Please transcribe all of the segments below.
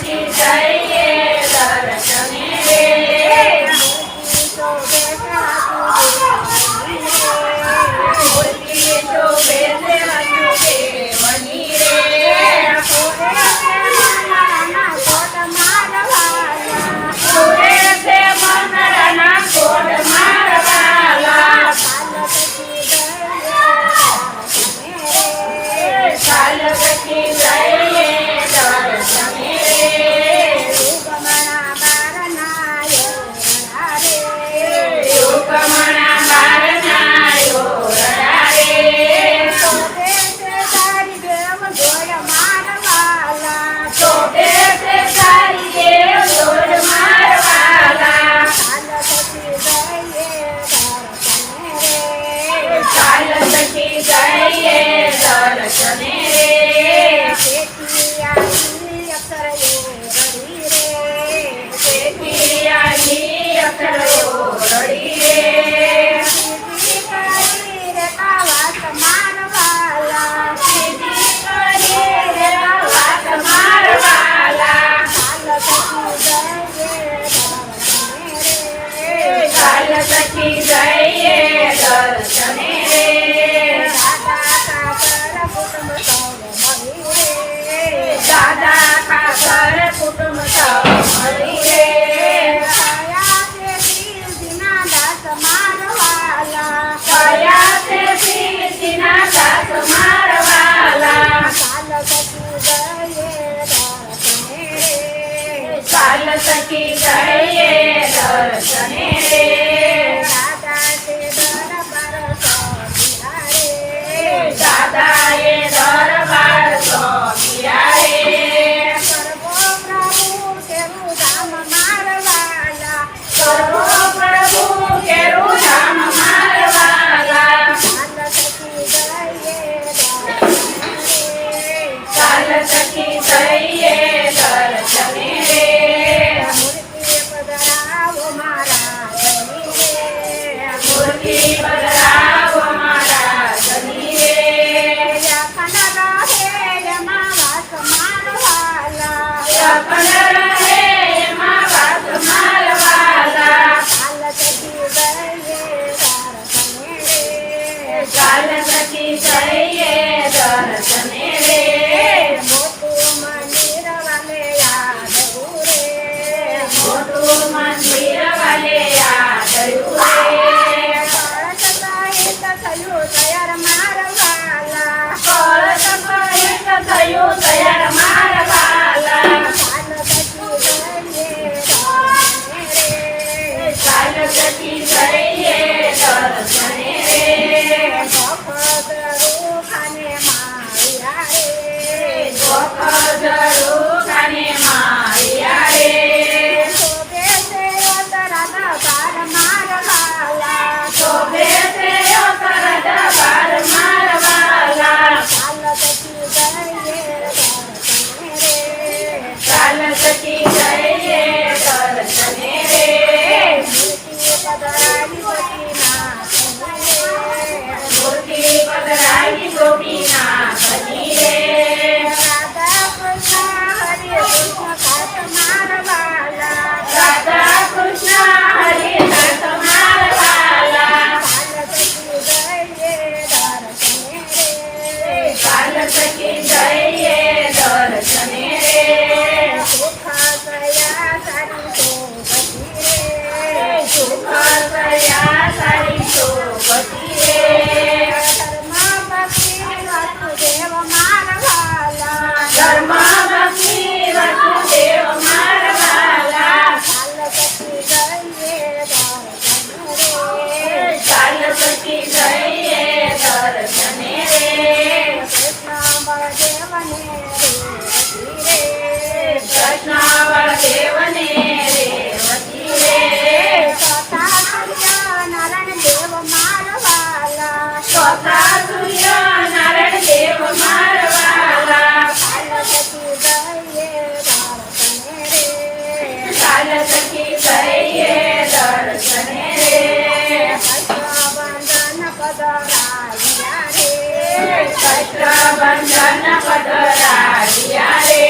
થકી જઈએ દર્શને રે મૂર્તિ શોભે છે વાસુદેવની રે પૂરે છે મંગળના કોડ મારવાલા ચાલ થકી જઈએ દર્શને યુગમણા બારના યોરડા રે શોભે છે સારી દેવ જોડ મારવાલા ચાલ થકી જઈએ દર્શને રે રડી રે વાત મારવાલા ચાલ થકી જઈએ દર્શને રે દાદા ખાતર કુટુંબ સૌ મળી રે કયા છે શિવજીના દાસ મારવાલા ચાલ થકી જઈએ દર્શને રે દાદાએ દરબાર સોંપ્યા રે સર્વો પ્રભુ કેરું ધામ મારવાલા ચાલ થકી જઈએ દર્શને રે મૂર્તિ બદલાવો મારા ધની રે સપન રહે એમાં વાત મારવાલા ચાલ થકી જઈએ દર્શને રે મોટું મંદિર વાલે યાદવું રે કળશ સહિત થયું તૈયાર મારવાલા ચાલ થકી જઈએ દર્શને રે ખાને મારિયા રે શોભે છે અકરદ બાર મારવાલા ચાલ થકી જઈએ દર્શને રે મૂર્તિ પધરાવી ગોપીનાથ ની રે રાધા કૃષ્ણ હરિ દાસ મારવાલા ચાલ થકી જઈએ દર્શને રે સુખ થયા સારી શોભતી રે ધર્મ ભક્તિ વસુદેવ મારવાલા ચાલ થકી જઈએ દર્શને રે કૃષ્ણ બળદેવને રેવતી રે ચોથા સૂર્ય નારાયણ દેવ મારવાલા ચાલ થકી જઈએ દર્શને રે કષ્ટ બંધન પધરાવ્યા રે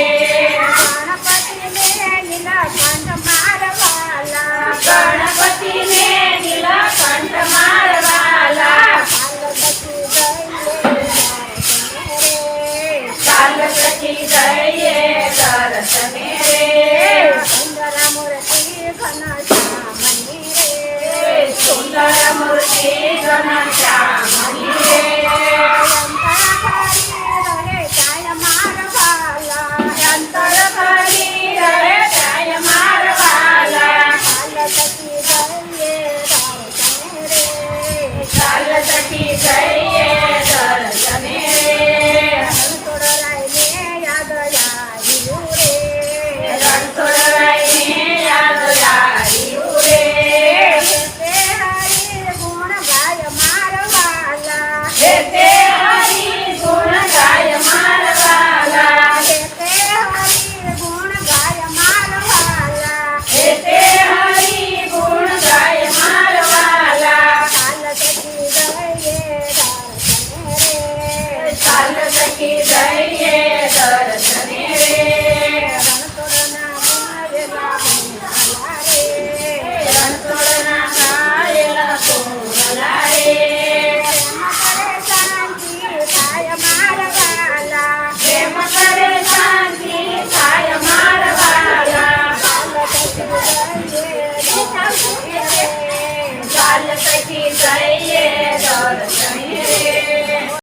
ચાલ સખી જઈએ